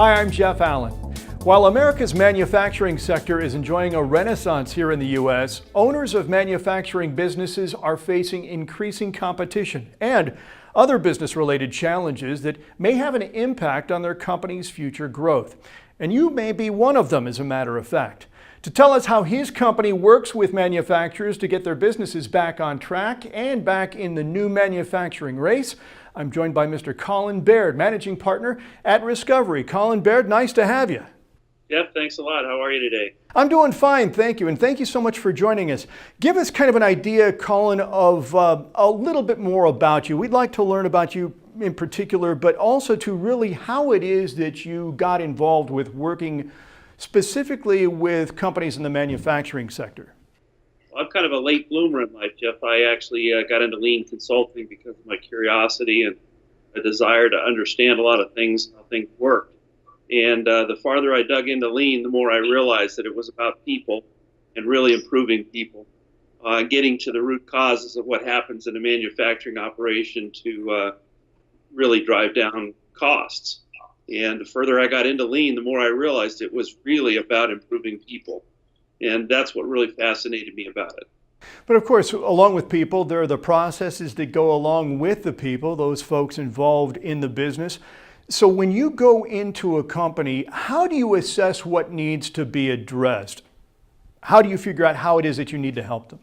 Hi, I'm Jeff Allen. While America's manufacturing sector is enjoying a renaissance here in the U.S., owners of manufacturing businesses are facing increasing competition and other business-related challenges that may have an impact on their company's future growth. And you may be one of them, as a matter of fact. To tell us how his company works with manufacturers to get their businesses back on track and back in the new manufacturing race, I'm joined by Mr. Colin Baird, Managing Partner at Riskovery. Colin Baird, nice to have you. Jeff, thanks a lot. How are you today? I'm doing fine, thank you, and thank you so much for joining us. Give us kind of an idea, Colin, of a little bit more about you. We'd like to learn about you in particular, but also to really how it is that you got involved with working specifically with companies in the manufacturing sector. Well, I'm kind of a late bloomer in life, Jeff. I actually got into lean consulting because of my curiosity and a desire to understand a lot of things, how things work. And the farther I dug into lean, the more I realized that it was about people and really improving people, getting to the root causes of what happens in a manufacturing operation to really drive down costs. And the further I got into lean, the more I realized it was really about improving people. And that's what really fascinated me about it. But of course, along with people, there are the processes that go along with the people, those folks involved in the business. So when you go into a company, how do you assess what needs to be addressed? How do you figure out how it is that you need to help them?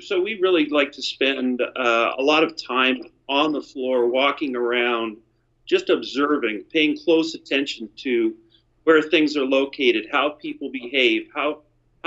So we really like to spend a lot of time on the floor, walking around, just observing, paying close attention to where things are located, how people behave, how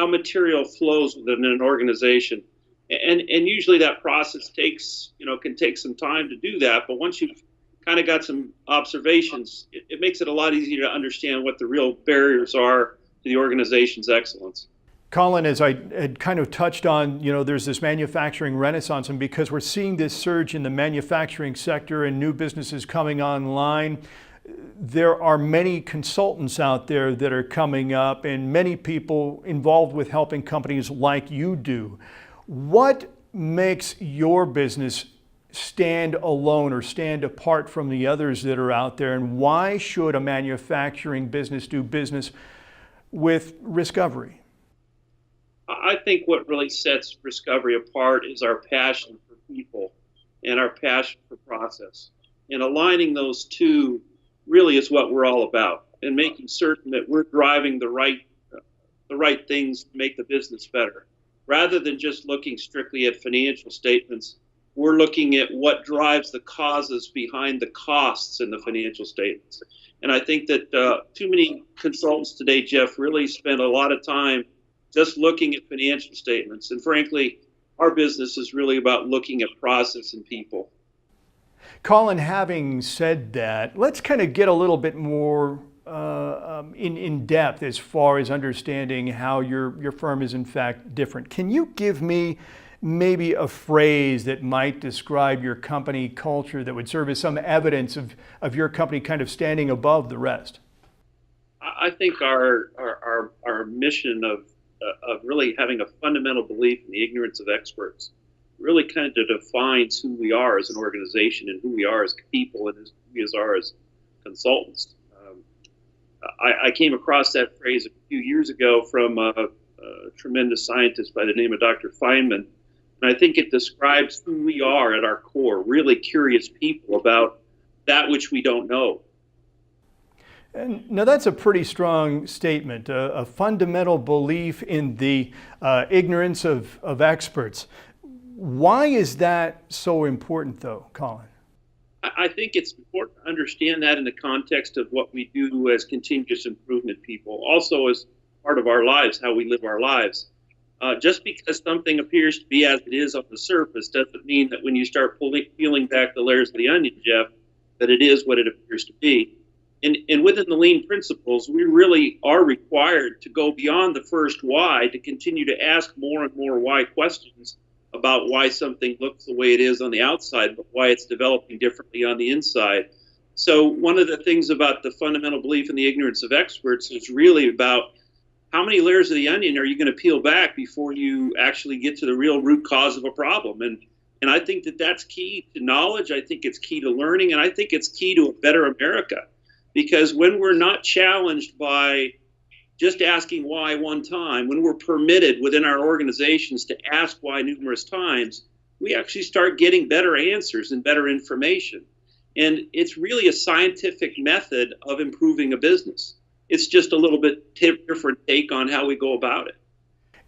material flows within an organization. And usually that process can take some time to do that. But once you've kind of got some observations, it makes it a lot easier to understand what the real barriers are to the organization's excellence. Colin, as I had kind of touched on, there's this manufacturing renaissance, and because we're seeing this surge in the manufacturing sector and new businesses coming online, there are many consultants out there that are coming up and many people involved with helping companies like you do. What makes your business stand alone or stand apart from the others that are out there, and why should a manufacturing business do business with Riskovery? I think what really sets Riskovery apart is our passion for people and our passion for process. And aligning those two really is what we're all about, and making certain that we're driving the right things to make the business better. Rather than just looking strictly at financial statements, we're looking at what drives the causes behind the costs in the financial statements. And I think that too many consultants today, Jeff, really spend a lot of time just looking at financial statements. And frankly, our business is really about looking at process and people. Colin, having said that, let's kind of get a little bit more in depth as far as understanding how your firm is in fact different. Can you give me maybe a phrase that might describe your company culture that would serve as some evidence of your company kind of standing above the rest? I think our mission of really having a fundamental belief in the ignorance of experts really kind of defines who we are as an organization and who we are as people and who we are as consultants. I came across that phrase a few years ago from a tremendous scientist by the name of Dr. Feynman, and I think it describes who we are at our core, really curious people about that which we don't know. And now that's a pretty strong statement, a fundamental belief in the ignorance of experts. Why is that so important, though, Colin? I think it's important to understand that in the context of what we do as continuous improvement people, also as part of our lives, how we live our lives. Just because something appears to be as it is on the surface doesn't mean that when you start peeling back the layers of the onion, Jeff, that it is what it appears to be. And within the lean principles, we really are required to go beyond the first why, to continue to ask more and more why questions about why something looks the way it is on the outside, but why it's developing differently on the inside. So one of the things about the fundamental belief in the ignorance of experts is really about how many layers of the onion are you going to peel back before you actually get to the real root cause of a problem. And I think that that's key to knowledge. I think it's key to learning, and I think it's key to a better America. Because when we're not challenged by just asking why one time, when we're permitted within our organizations to ask why numerous times, we actually start getting better answers and better information. And it's really a scientific method of improving a business. It's just a little bit different take on how we go about it.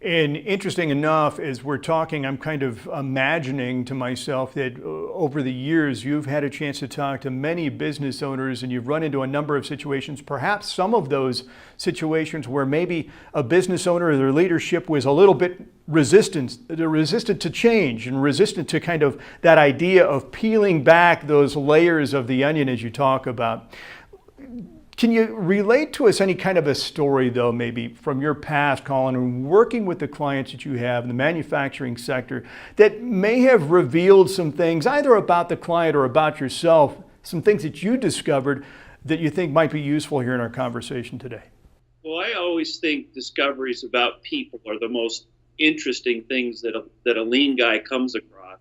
And interesting enough, as we're talking, I'm kind of imagining to myself that over the years, you've had a chance to talk to many business owners and you've run into a number of situations, perhaps some of those situations where maybe a business owner or their leadership was a little bit resistant to change and resistant to kind of that idea of peeling back those layers of the onion as you talk about. Can you relate to us any kind of a story, though, maybe from your past, Colin, and working with the clients that you have in the manufacturing sector that may have revealed some things, either about the client or about yourself, some things that you discovered that you think might be useful here in our conversation today? Well, I always think discoveries about people are the most interesting things that a lean guy comes across.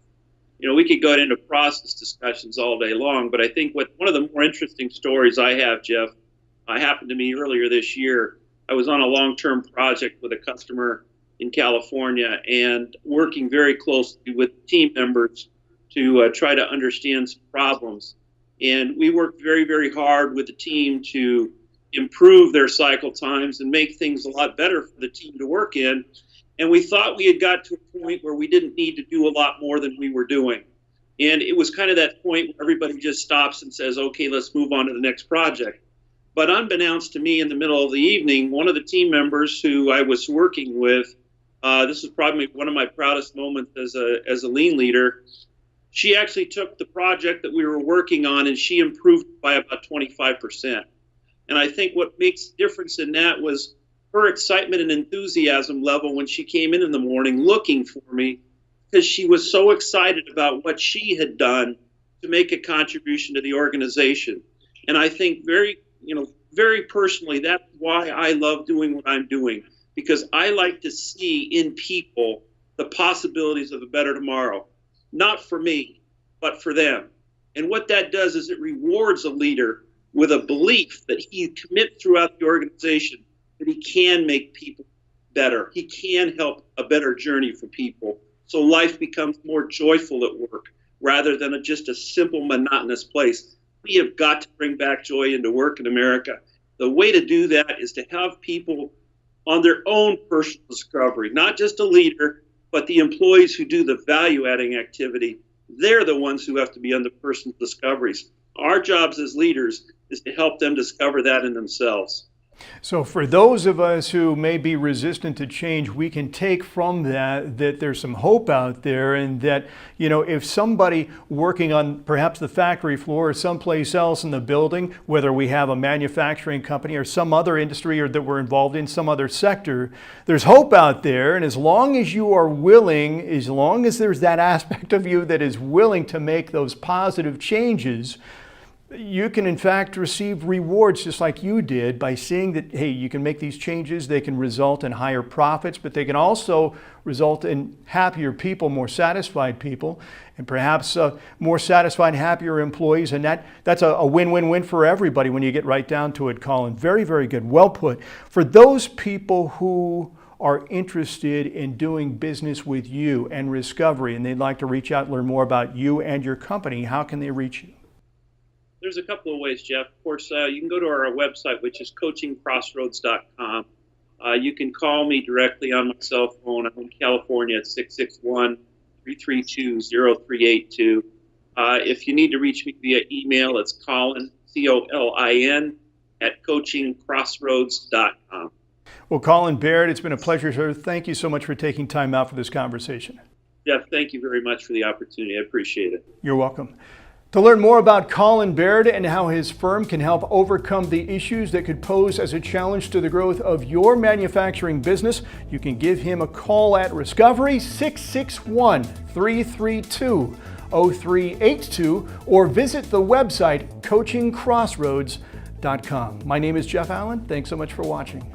You know, we could go into process discussions all day long, but I think one of the more interesting stories I have, Jeff, happened to me earlier this year. I was on a long-term project with a customer in California and working very closely with team members to try to understand some problems. And we worked very, very hard with the team to improve their cycle times and make things a lot better for the team to work in. And we thought we had got to a point where we didn't need to do a lot more than we were doing. And it was kind of that point where everybody just stops and says, okay, let's move on to the next project. But unbeknownst to me, in the middle of the evening, one of the team members who I was working with, this is probably one of my proudest moments as a lean leader, she actually took the project that we were working on and she improved by about 25%. And I think what makes the difference in that was her excitement and enthusiasm level when she came in the morning looking for me, because she was so excited about what she had done to make a contribution to the organization. And I think very personally, that's why I love doing what I'm doing, because I like to see in people the possibilities of a better tomorrow, not for me, but for them. And what that does is it rewards a leader with a belief that he commits throughout the organization that he can make people better. He can help a better journey for people. So life becomes more joyful at work rather than just a simple monotonous place. We have got to bring back joy into work in America. The way to do that is to have people on their own personal discovery, not just a leader, but the employees who do the value-adding activity. They're the ones who have to be on the personal discoveries. Our jobs as leaders is to help them discover that in themselves. So for those of us who may be resistant to change, we can take from that there's some hope out there, and that, you know, if somebody working on perhaps the factory floor or someplace else in the building, whether we have a manufacturing company or some other industry or that we're involved in some other sector, there's hope out there. And as long as you are willing, as long as there's that aspect of you that is willing to make those positive changes, you can in fact receive rewards just like you did by seeing that, hey, you can make these changes. They can result in higher profits, but they can also result in happier people, more satisfied people, and perhaps more satisfied, happier employees. And that's a win-win-win for everybody when you get right down to it, Colin. Very, very good. Well put. For those people who are interested in doing business with you and Riskovery, and they'd like to reach out and learn more about you and your company, how can they reach you? There's a couple of ways, Jeff. Of course, you can go to our website, which is coachingcrossroads.com. You can call me directly on my cell phone. I'm in California at 661-332-0382. If you need to reach me via email, it's Colin, Colin, at coachingcrossroads.com. Well, Colin, Baird, it's been a pleasure, sir. Thank you so much for taking time out for this conversation. Jeff, thank you very much for the opportunity. I appreciate it. You're welcome. To learn more about Colin Baird and how his firm can help overcome the issues that could pose as a challenge to the growth of your manufacturing business, you can give him a call at Riskovery, 661-332-0382, or visit the website coachingcrossroads.com. My name is Jeff Allen. Thanks so much for watching.